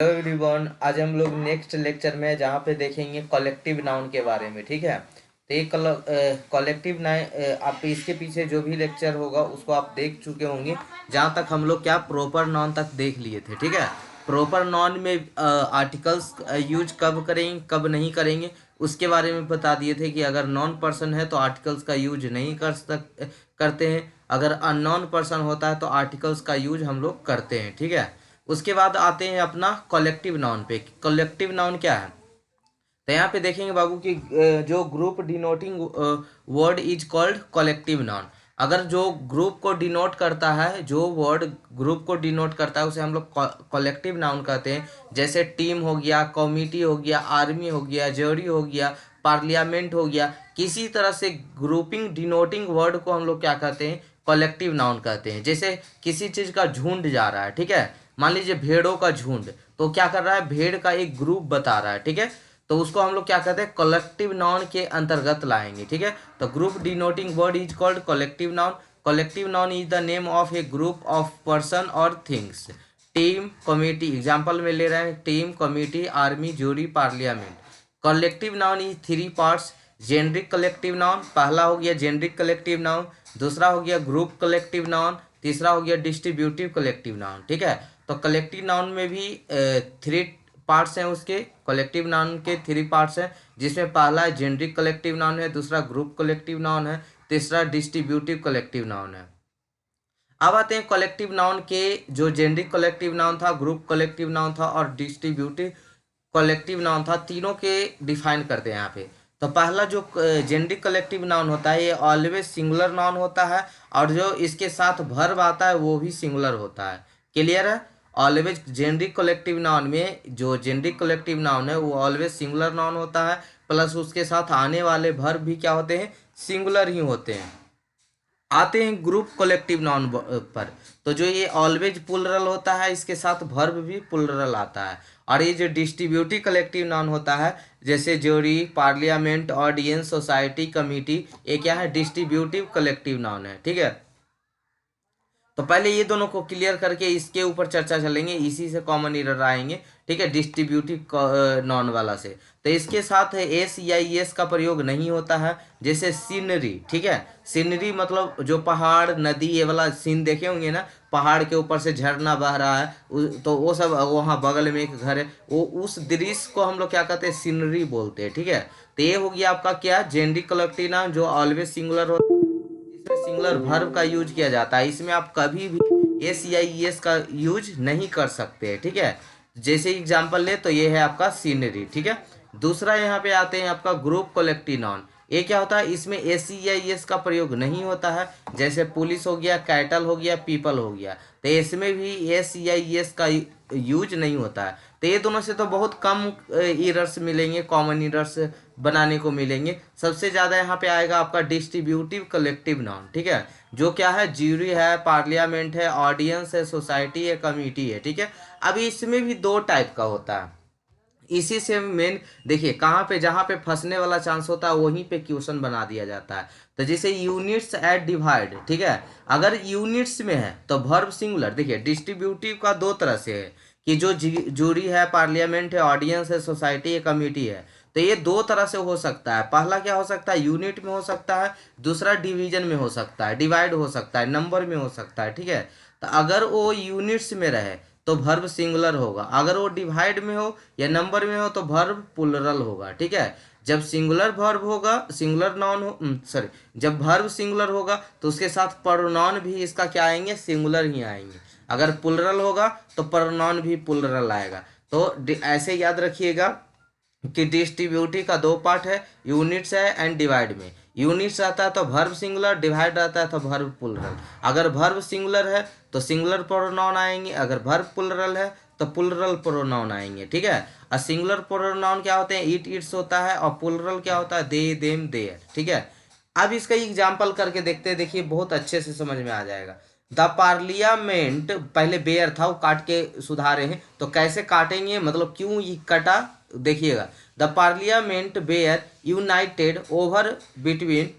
Hello everyone, आज हम लोग नेक्स्ट लेक्चर में जहाँ पे देखेंगे कलेक्टिव नाउन के बारे में। ठीक है, तो ये कलेक्टिव नाउन आप इसके पीछे जो भी लेक्चर होगा उसको आप देख चुके होंगे। जहाँ तक हम लोग क्या प्रॉपर नाउन तक देख लिए थे। ठीक है, प्रॉपर नाउन में आर्टिकल्स यूज कब करेंगे कब नहीं करेंगे उसके बारे में बता दिए थे कि अगर नॉन पर्सन है तो आर्टिकल्स का यूज नहीं करते हैं, अगर अननोन पर्सन होता है तो आर्टिकल्स का यूज हम लोग करते हैं। ठीक है, उसके बाद आते हैं अपना कलेक्टिव नाउन पे। कलेक्टिव नाउन क्या है, तो यहाँ पे देखेंगे बाबू कि जो group denoting word is called collective noun. अगर जो ग्रुप को डिनोट करता है, जो वर्ड ग्रुप को डिनोट करता है उसे हम लोग कलेक्टिव नाउन कहते हैं। जैसे टीम हो गया, कमिटी हो गया, आर्मी हो गया, जरी हो गया, पार्लियामेंट हो गया। किसी तरह से ग्रुपिंग डिनोटिंग वर्ड को हम लोग क्या कहते हैं, कलेक्टिव नाउन कहते हैं। जैसे किसी चीज का झुंड जा रहा है, ठीक है, मान लीजिए भेड़ों का झुंड, तो क्या कर रहा है, भेड़ का एक ग्रुप बता रहा है। ठीक है, तो उसको हम लोग क्या कहते हैं, कलेक्टिव नाउन के अंतर्गत लाएंगे। ठीक है, तो group denoting word is called collective noun. Collective noun is the name of a group of person और थिंग्स। टीम, कमिटी, एग्जाम्पल में ले रहे हैं, team, committee, army, jury, parliament. Collective noun is three parts. Generic collective noun, पहला हो गया generic collective noun, दूसरा हो गया ग्रुप कलेक्टिव नाउन, तीसरा हो गया डिस्ट्रीब्यूटिव कलेक्टिव नाउन। ठीक है, तो कलेक्टिव नाउन में भी थ्री पार्ट्स हैं उसके। कलेक्टिव नाउन के थ्री पार्ट्स हैं, जिसमें पहला जेनरिक कलेक्टिव नाउन है, दूसरा ग्रुप कलेक्टिव नाउन है, तीसरा डिस्ट्रीब्यूटिव कलेक्टिव नाउन है। अब आते हैं कलेक्टिव नाउन के, जो जेनरिक कलेक्टिव नाउन था, ग्रुप कलेक्टिव नाउन था और डिस्ट्रीब्यूटिव कलेक्टिव नाउन था, तीनों के डिफाइन करते हैं यहाँ पे। तो पहला जो जेनरिक कलेक्टिव नाउन होता है ये ऑलवेज सिंगुलर नाउन होता है, और जो इसके साथ वर्ब आता है वो भी सिंगुलर होता है। क्लियर है, ऑलवेज जेनरिक कलेक्टिव नाउन में जो जेनरिक कलेक्टिव नाउन है वो ऑलवेज सिंगुलर नाउन होता है, प्लस उसके साथ आने वाले वर्ब भी क्या होते हैं, सिंगुलर ही होते हैं। आते हैं ग्रुप कलेक्टिव नाउन पर, तो जो ये ऑलवेज प्लुरल होता है इसके साथ वर्ब भी प्लुरल आता है। और ये जो डिस्ट्रीब्यूटिव कलेक्टिव नाउन होता है, जैसे jury, parliament, audience, society, committee, ये क्या है, डिस्ट्रीब्यूटिव कलेक्टिव नाउन है। ठीक है, तो पहले ये दोनों को क्लियर करके इसके ऊपर चर्चा चलेंगे, इसी से कॉमन एरर आएंगे। ठीक है, डिस्ट्रीब्यूटिव नॉन वाला से, तो इसके साथ एस या एस का प्रयोग नहीं होता है। जैसे सीनरी, ठीक है, सीनरी मतलब जो पहाड़, नदी, ये वाला सीन देखे होंगे ना, पहाड़ के ऊपर से झरना बह रहा है, तो वो सब, वहाँ बगल में एक घर है, वो उस दृश्य को हम लोग क्या कहते हैं, सीनरी बोलते हैं। ठीक है, तो ये हो गया आपका क्या, जेनरिक कलेक्टिव नाउन जो ऑलवेज सिंगुलर होता है, इसमें सिंगुलर वर्ब का यूज किया जाता है। इसमें आप कभी भी एस या एस का यूज नहीं कर सकते हैं। ठीक है, जैसे एग्जांपल ले तो ये है आपका सीनरी। ठीक है, दूसरा यहाँ पे आते हैं आपका ग्रुप कलेक्टिव नाउन। ये क्या होता है, इसमें एस या एस का प्रयोग नहीं होता है। जैसे पुलिस हो गया, कैटल हो गया, पीपल हो गया, तो इसमें भी एस या एस का यूज नहीं होता है। तो ये दोनों से तो बहुत कम एरर्स मिलेंगे, कॉमन एरर्स बनाने को मिलेंगे। सबसे ज़्यादा यहाँ पे आएगा आपका डिस्ट्रीब्यूटिव कलेक्टिव नाउन। ठीक है, जो क्या है, ज्यूरी है, पार्लियामेंट है, ऑडियंस है, सोसाइटी है, कमिटी है। ठीक है, अब इसमें भी दो टाइप का होता है। इसी से मेन देखिए, कहाँ पे जहाँ पे फंसने वाला चांस होता है वहीं पे क्वेश्चन बना दिया जाता है। तो जैसे यूनिट्स एट डिवाइड, ठीक है, अगर यूनिट्स में है तो वर्ब सिंगुलर। देखिए डिस्ट्रीब्यूटिव का दो तरह से है, कि जो जूरी है, पार्लियामेंट है, ऑडियंस है, सोसाइटी है, कमिटी है, तो ये दो तरह से हो सकता है। पहला क्या हो सकता है, यूनिट में हो सकता है, दूसरा डिवीजन में हो सकता है, डिवाइड हो सकता है, नंबर में हो सकता है। ठीक है, तो अगर वो यूनिट्स में रहे तो वर्ब सिंगुलर होगा, अगर वो डिवाइड में हो या नंबर में हो तो वर्ब प्लुरल होगा। ठीक है, जब सिंगुलर वर्ब होगा, सिंगुलर नाउन हो, सॉरी, जब वर्ब सिंगुलर होगा तो उसके साथ प्रोनाउन भी इसका क्या आएंगे, सिंगुलर ही आएंगे। अगर प्लुरल होगा तो प्रोनाउन भी प्लुरल आएगा। तो ऐसे याद रखिएगा कि डिस्ट्रीब्यूटिव का दो पार्ट है, यूनिट्स है एंड डिवाइड में। यूनिट्स रहता है तो वर्ब सिंगुलर, डिवाइड रहता है तो वर्ब प्लुरल। अगर वर्ब सिंगुलर है तो सिंगुलर प्रोनाउन आएंगे, अगर वर्ब प्लुरल है तो प्लुरल प्रोनाउन आएंगे। ठीक है, और सिंगुलर प्रोनाउन क्या होते हैं, इट इट्स होता है, और प्लुरल क्या होता है, दे देम देयर। ठीक है, अब इसका एग्जाम्पल करके देखते हैं, देखिए बहुत अच्छे से समझ में आ जाएगा। द पार्लियामेंट, पहले बेयर था वो काट के सुधारे हैं, तो कैसे काटेंगे, मतलब क्यों ये कटा, देखिएगा। The parliament were united over between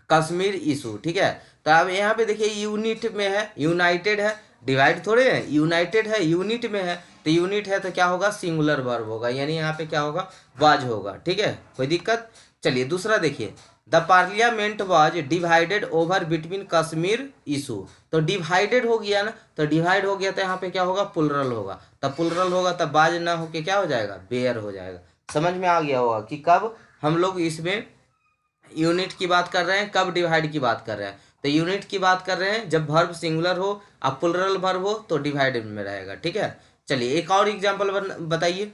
Kashmir issue. ठीक है, तो अब यहाँ पे देखिए यूनिट में है, यूनाइटेड है, डिवाइड थोड़े है, यूनाइटेड है, यूनिट में है, तो यूनिट है तो क्या होगा, सिंगुलर वर्ब होगा, यानी यहाँ पे क्या होगा, वाज होगा। ठीक है, कोई दिक्कत। चलिए दूसरा देखिए, the parliament was divided over between Kashmir issue. तो डिवाइडेड हो गया ना, तो डिवाइड हो गया तो यहाँ पे क्या होगा, प्लुरल होगा, तब प्लुरल होगा तब वाज ना होके क्या हो जाएगा, बेयर हो जाएगा। समझ में आ गया होगा कि कब हम लोग इसमें यूनिट की बात कर रहे हैं, कब डिवाइड की बात कर रहे हैं। तो यूनिट की बात कर रहे हैं जब वर्ब सिंगुलर हो, अब प्लुरल वर्ब हो तो डिवाइडेड में रहेगा। ठीक है, चलिए एक और एग्जांपल बताइए।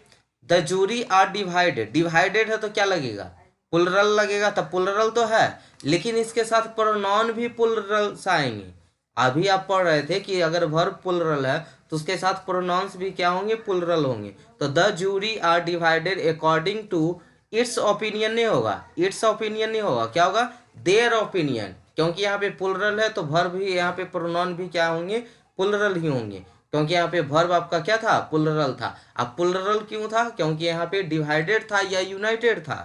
The jury are divided, divided है तो क्या लगेगा, प्लुरल लगेगा, तब प्लुरल तो है, लेकिन इसके साथ प्रोनाउन भी प्लुरल आएंगे। अभी आप पढ़ रहे थे कि अगर वर्ब प्लुरल है तो उसके साथ प्रोनाउंस भी क्या होंगे, प्लुरल होंगे। तो the jury are divided according to its opinion नहीं होगा, इट्स ओपिनियन नहीं होगा, क्या होगा, देयर ओपिनियन, क्योंकि यहाँ पे प्लुरल है तो वर्ब भी यहाँ पे प्रोनाउन भी क्या होंगे, प्लुरल ही होंगे, क्योंकि यहाँ पे वर्ब आपका क्या था, प्लुरल था। अब प्लुरल क्यों था, क्योंकि यहाँ पे डिवाइडेड था या यूनाइटेड था,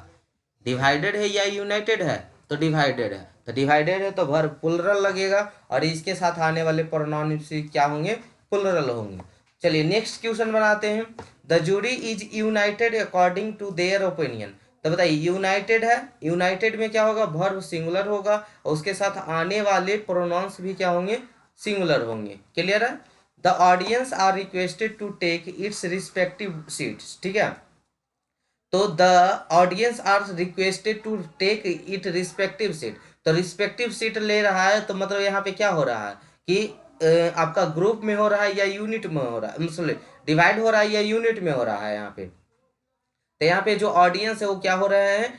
डिवाइडेड है या यूनाइटेड है, तो डिवाइडेड है, तो डिवाइडेड है तो वर्ब प्लुरल लगेगा, और इसके साथ आने वाले प्रोनाउन क्या होंगे, प्लुरल होंगे। चलिए नेक्स्ट क्वेश्चन बनाते हैं। The jury is united according to their opinion. तो बताइए यूनाइटेड है, यूनाइटेड में क्या होगा, वर्ब सिंगुलर होगा, और उसके साथ आने वाले प्रोनाउंस भी क्या होंगे, सिंगुलर होंगे। क्लियर है। The audience are requested to take its respective seats. ठीक है, तो the audience are requested to take it respective seat. तो रिस्पेक्टिव सीट ले रहा है तो मतलब यहाँ पे क्या हो रहा है कि आपका ग्रुप में हो रहा है या यूनिट में हो रहा है, मतलब डिवाइड हो रहा है या यूनिट में हो रहा है यहाँ पे। तो यहाँ पे जो ऑडियंस है वो क्या हो रहा है,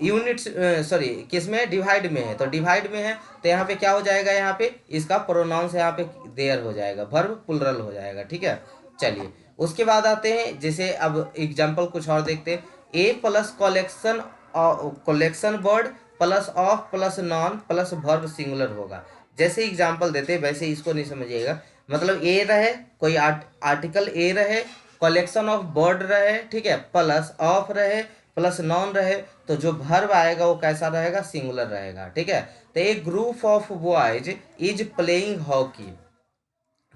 यूनिट, सॉरी किस में, डिवाइड में है, तो डिवाइड में है तो यहाँ पे क्या हो जाएगा, यहाँ पे इसका प्रोनाउंस यहाँ पे देयर हो जाएगा, वर्ब प्लुरल हो जाएगा। ठीक है, चलिए उसके बाद आते हैं, जैसे अब एग्जांपल कुछ और देखते हैं। A plus collection, collection word plus of plus noun plus verb singular होगा। जैसे एग्जांपल देते हैं वैसे इसको नहीं समझिएगा, मतलब ए रहे, कोई आर्टिकल ए रहे, कलेक्शन ऑफ वर्ड रहे, ठीक है, प्लस ऑफ रहे प्लस नॉन रहे, तो जो वर्ब आएगा वो कैसा रहेगा, सिंगुलर रहेगा। ठीक है, तो एक group of boys is playing hockey,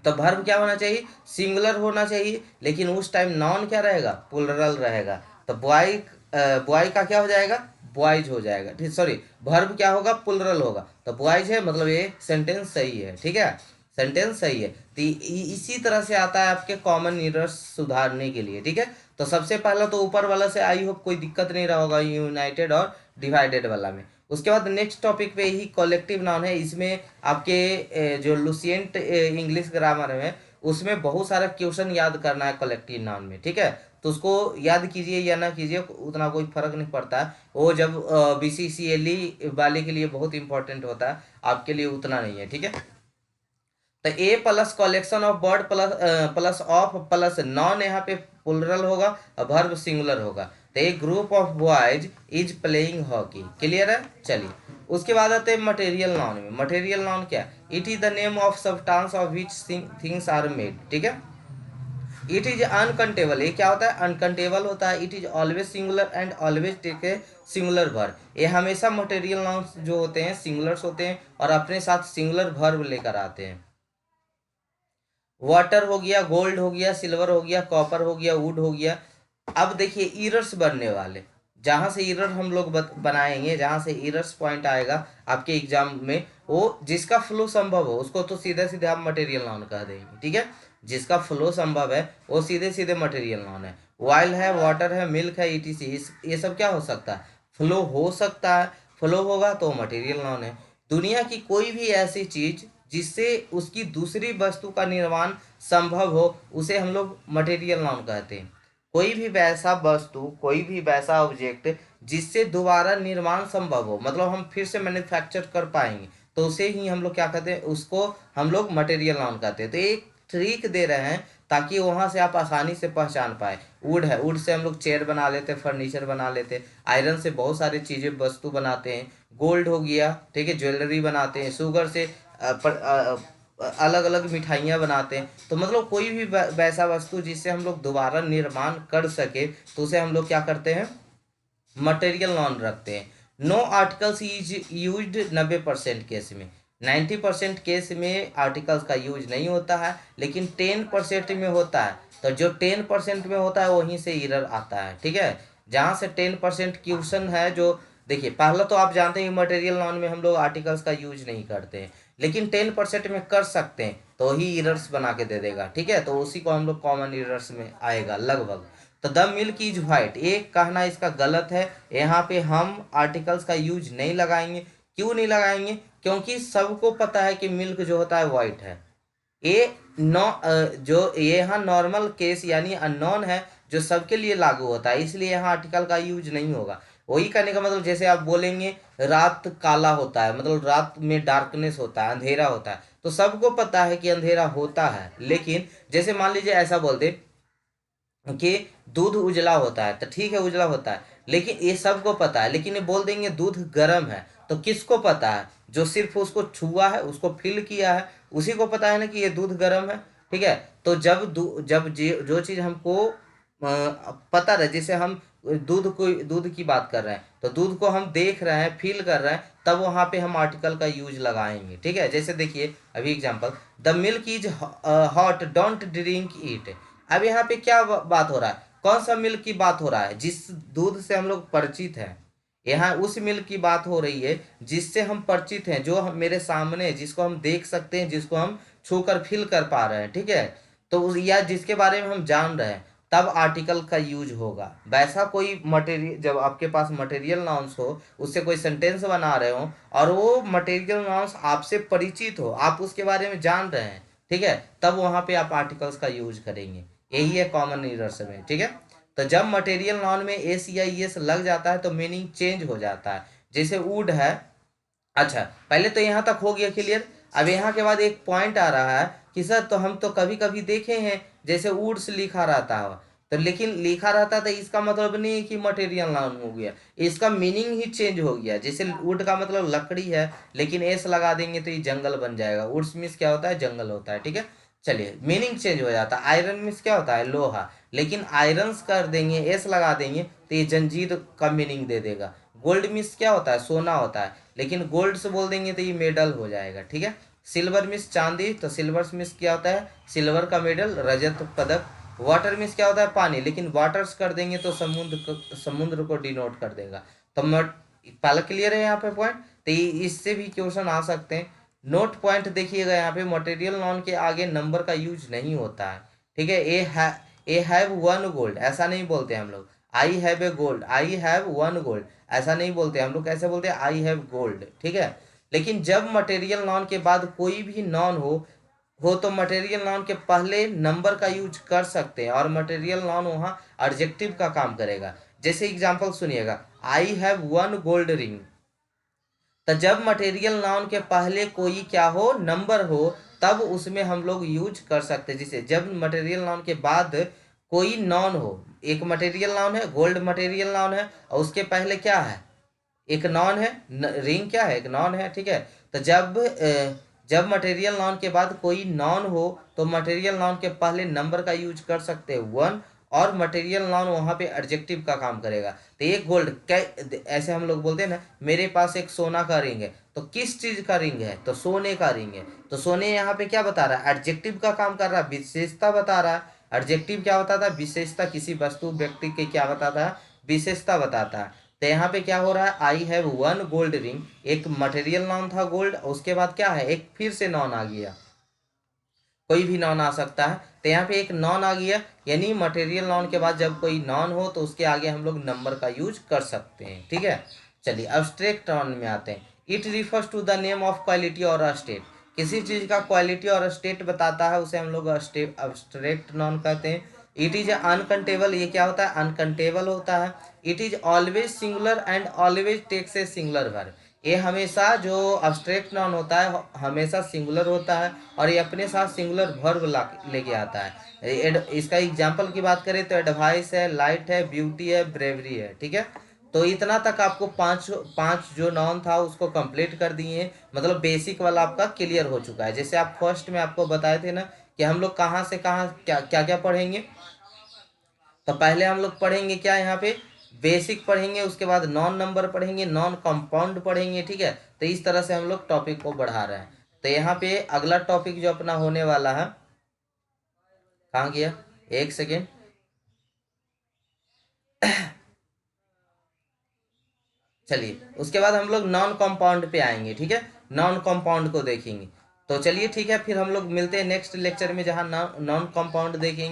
तो वर्ब क्या होना चाहिए, सिंगुलर होना चाहिए, लेकिन उस टाइम नॉन क्या रहेगा, प्लुरल रहेगा, तो बॉय, बॉय का क्या हो जाएगा, बॉयज हो जाएगा। ठीक, सॉरी वर्ब क्या होगा, प्लुरल होगा, तो बॉयज है, मतलब ये सेंटेंस सही है। ठीक है, सेंटेंस सही है। तो इसी तरह से आता है आपके कॉमन एरर्स सुधारने के लिए। ठीक है, तो सबसे पहला तो ऊपर वाला से आई होप कोई दिक्कत नहीं रहा होगा, यूनाइटेड और डिवाइडेड वाला में। उसके बाद नेक्स्ट टॉपिक पे ही कलेक्टिव नाउन है, इसमें आपके जो लुसिएंट इंग्लिश ग्रामर में, उसमें बहुत सारा क्वेश्चन याद करना है कलेक्टिव नाउन में। ठीक है, तो उसको याद कीजिए या ना कीजिए उतना कोई फर्क नहीं पड़ता है, वो जब BCCLE वाले के लिए बहुत इंपॉर्टेंट होता है, आपके लिए उतना नहीं है। ठीक है, तो A plus collection of word plus plus of plus noun यहाँ पे प्लुरल होगा और वर्ब सिंगुलर होगा, तो एक group of boys is playing hockey. Clear है। चलिए उसके बाद आते हैं मटेरियल नाउन में। मटेरियल नाउन क्या, it is the name of substance of which things are made. ठीक है, इट इज अनकंटेबल, ये क्या होता है, अनकंटेबल होता है। It is always singular and always take a singular verb, ये हमेशा मटेरियल नाउन जो होते हैं सिंगुलर्स होते हैं और अपने साथ सिंगुलर वर्ब लेकर आते हैं। वाटर हो गया, गोल्ड हो गया, सिल्वर हो गया, कॉपर हो गया, वुड हो गया। अब देखिए इरर्स बनने वाले, जहां से इरर हम लोग बनाएंगे, जहां से इरर्स पॉइंट आएगा आपके एग्जाम में, वो जिसका फ्लो संभव हो उसको तो सीधे सीधे आप मटेरियल नाउन कह देंगे। ठीक है, जिसका फ्लो संभव है वो सीधे सीधे मटेरियल नाउन है। ऑयल है, वाटर है, मिल्क है, ETC, ये सब क्या हो सकता है, फ्लो हो सकता है, फ्लो होगा तो मटेरियल नाउन है। दुनिया की कोई भी ऐसी चीज जिससे उसकी दूसरी वस्तु का निर्माण संभव हो उसे हम लोग मटेरियल नाउन कहते हैं। कोई भी वैसा वस्तु, कोई भी वैसा ऑब्जेक्ट जिससे दोबारा निर्माण संभव हो, मतलब हम फिर से मैन्युफैक्चर कर पाएंगे, तो उसे ही हम लोग क्या कहते हैं, उसको हम लोग मटेरियल नाउन कहते हैं। तो एक ट्रिक दे रहे हैं ताकि वहां से आप आसानी से पहचान पाए। वुड है, वुड से हम लोग चेयर बना लेते, फर्नीचर बना लेते, आयरन से बहुत सारी चीजें वस्तु बनाते हैं, गोल्ड हो गया, ठीक है, ज्वेलरी बनाते हैं, शुगर से अलग अलग मिठाइयाँ बनाते हैं। तो मतलब कोई भी वैसा वस्तु जिससे हम लोग दोबारा निर्माण कर सके तो उसे हम लोग क्या करते हैं, मटेरियल नाउन रखते हैं। No articles is used 90% case में, 90% केस में आर्टिकल्स का यूज नहीं होता है, लेकिन 10% में होता है। तो जो 10% में होता है वहीं से एरर आता है, ठीक है। जहाँ से 10% क्वेश्चन है, जो देखिए पहला तो आप जानते हैं मटेरियल नॉन में हम लोग आर्टिकल्स का यूज नहीं करते हैं, लेकिन 10% में कर सकते हैं तो ही एरर्स बना के दे देगा, ठीक है। तो उसी को हम लोग कॉमन एरर्स में आएगा लगभग। तो द मिल्क इज वाइट, ये कहना इसका गलत है। यहाँ पे हम आर्टिकल्स का यूज नहीं लगाएंगे। क्यों नहीं लगाएंगे? क्योंकि सबको पता है कि मिल्क जो होता है वाइट है। ये जो ये यहाँ नॉर्मल केस यानी अननोन है, जो सबके लिए लागू होता है, इसलिए यहाँ आर्टिकल का यूज नहीं होगा। वही करने का मतलब जैसे आप बोलेंगे रात काला होता है, मतलब रात में डार्कनेस होता है, अंधेरा होता है, तो सबको पता है कि अंधेरा होता है। लेकिन जैसे मान लीजिए ऐसा बोलते कि दूध उजला होता है, तो ठीक है उजला होता है, लेकिन ये सबको पता है। लेकिन ये बोल देंगे दूध गर्म है, तो किसको पता है? जो सिर्फ उसको छुआ है, उसको फील किया है, उसी को पता है ना कि ये दूध गर्म है, ठीक है। तो जब जो चीज हमको पता रहे, जैसे हम दूध की बात कर रहे हैं, तो दूध को हम देख रहे हैं, फील कर रहे हैं, तब वहां पे हम आर्टिकल का यूज लगाएंगे, ठीक है। जैसे देखिए अभी example, the milk is hot don't drink it. अब यहाँ पे क्या बात हो रहा है? कौन सा मिल्क की बात हो रहा है? जिस दूध से हम लोग परिचित हैं, यहाँ उस मिल्क की बात हो रही है जिससे हम परिचित हैं, जो हम मेरे सामने है, जिसको हम देख सकते हैं, जिसको हम छूकर फील कर पा रहे हैं, ठीक है। तो या जिसके बारे में हम जान रहे हैं, तब आर्टिकल का यूज होगा। वैसा कोई मटेरियल, जब आपके पास मटेरियल नाउंस हो, उससे कोई सेंटेंस बना रहे हो और वो मटेरियल नाउंस आपसे परिचित हो, आप उसके बारे में जान रहे हैं, ठीक है, तब वहां पे आप आर्टिकल्स का यूज करेंगे। यही है कॉमन एरर्स में, ठीक है। तो जब मटेरियल नाउन में एस या एस लग जाता है तो मीनिंग चेंज हो जाता है। जैसे वुड है, अच्छा पहले तो यहाँ तक हो गया क्लियर। अब यहाँ के बाद एक पॉइंट आ रहा है कि सर तो हम तो कभी कभी देखे हैं जैसे वुड्स लिखा रहता है, तो लेकिन लिखा रहता था, इसका मतलब नहीं है कि मटेरियल नाउन हो गया, इसका मीनिंग ही चेंज हो गया। जैसे वुड का मतलब लकड़ी है, लेकिन एस लगा देंगे तो ये जंगल बन जाएगा। वुड्स मीन्स क्या होता है? जंगल होता है, ठीक है। चलिए मीनिंग चेंज हो जाता है। आयरन मीन्स क्या होता है? लोहा, लेकिन आयरन्स कर देंगे, एस लगा देंगे तो ये जंजीर का मीनिंग दे देगा। गोल्ड मीन्स क्या होता है? सोना होता है, लेकिन गोल्ड से बोल देंगे तो ये मेडल हो जाएगा, ठीक है। सिल्वर मीन्स चांदी, तो सिल्वर मीन्स क्या होता है? सिल्वर का मेडल, रजत पदक। वाटर मीन्स क्या होता है? पानी, लेकिन वाटर्स कर देंगे तो समुद्र को डिनोट कर देगा। तो पहला क्लियर है यहाँ पे पॉइंट। तो इससे भी क्वेश्चन आ सकते हैं। नोट पॉइंट देखिएगा, यहाँ पे मटेरियल नॉन के आगे नंबर का यूज नहीं होता है, ठीक है। ए हैव वन गोल्ड ऐसा नहीं बोलते हम लोग। I have a gold, I have one gold ऐसा नहीं बोलते हम लोग। कैसे बोलते हैं? आई हैव गोल्ड, ठीक है। लेकिन जब मटेरियल नॉन के बाद कोई भी नॉन हो तो मटेरियल नॉन के पहले नंबर का यूज कर सकते हैं, और मटेरियल नॉन वहाँ एडजेक्टिव का काम करेगा। जैसे एग्जांपल सुनिएगा, I have one gold ring. तो जब मटेरियल नाउन के पहले कोई क्या हो? नंबर हो, तब उसमें हम लोग यूज कर सकते हैं। जैसे जब मटेरियल नाउन के बाद कोई नॉन हो, एक मटेरियल नाउन है, गोल्ड मटेरियल नाउन है, और उसके पहले क्या है? एक नॉन है। रिंग क्या है? एक नॉन है, ठीक है। तो जब मटेरियल नॉन के बाद कोई नॉन हो तो मटेरियल नॉन के पहले नंबर का यूज कर सकते हैं वन, और मटेरियल नाउन वहां पे एडजेक्टिव का काम करेगा। तो एक गोल्ड ऐसे हम लोग बोलते हैं ना, मेरे पास एक सोना का रिंग है, तो किस चीज का रिंग है? तो सोने का रिंग है। तो सोने यहाँ पे क्या बता रहा है? एडजेक्टिव का काम कर रहा है, विशेषता बता रहा है। एडजेक्टिव क्या बताता है? विशेषता, किसी वस्तु व्यक्ति के क्या बताता है? विशेषता बताता है। तो यहाँ पे क्या हो रहा है? I have one gold ring, एक मटेरियल नाउन था गोल्ड, उसके बाद क्या है? एक फिर से नॉन आ गया, कोई भी नॉन आ सकता है। तो यहाँ पे एक नॉन आ गया, यानी मटेरियल नॉन के बाद जब कोई नॉन हो तो उसके आगे हम लोग नंबर का यूज कर सकते हैं, ठीक है। चलिए अब्स्ट्रैक्ट नॉन में आते हैं। It refers to the name of quality और स्टेट, किसी चीज का क्वालिटी और स्टेट बताता है, उसे हम लोग अब्स्ट्रैक्ट नॉन कहते हैं। इट इज अनकंटेबल, ये क्या होता है? अनकंटेबल होता है। It is always singular and always takes a singular verb, ये हमेशा जो अब्स्ट्रैक्ट नाउन होता है हमेशा सिंगुलर होता है, और ये अपने साथ सिंगुलर वर्ब लेके आता है। इसका एग्जांपल की बात करें तो एडवाइस है, लाइट है, ब्यूटी है, ब्रेवरी है, ठीक है। तो इतना तक आपको पांच पांच जो नाउन था उसको कंप्लीट कर दिए हैं, मतलब बेसिक वाला आपका क्लियर हो चुका है। जैसे आप फर्स्ट में आपको बताए थे ना कि हम लोग कहाँ से कहाँ क्या क्या क्या पढ़ेंगे। तो पहले हम लोग पढ़ेंगे क्या यहाँ पे? बेसिक पढ़ेंगे, उसके बाद नॉन नंबर पढ़ेंगे, नॉन कंपाउंड पढ़ेंगे, ठीक है। तो इस तरह से हम लोग टॉपिक को बढ़ा रहे हैं। तो यहाँ पे अगला टॉपिक जो अपना होने वाला है, कहाँ गया, एक सेकेंड। चलिए उसके बाद हम लोग नॉन कंपाउंड पे आएंगे, ठीक है, नॉन कंपाउंड को देखेंगे। तो चलिए ठीक है, फिर हम लोग मिलते हैं नेक्स्ट लेक्चर में, जहाँ नॉन कंपाउंड देखेंगे।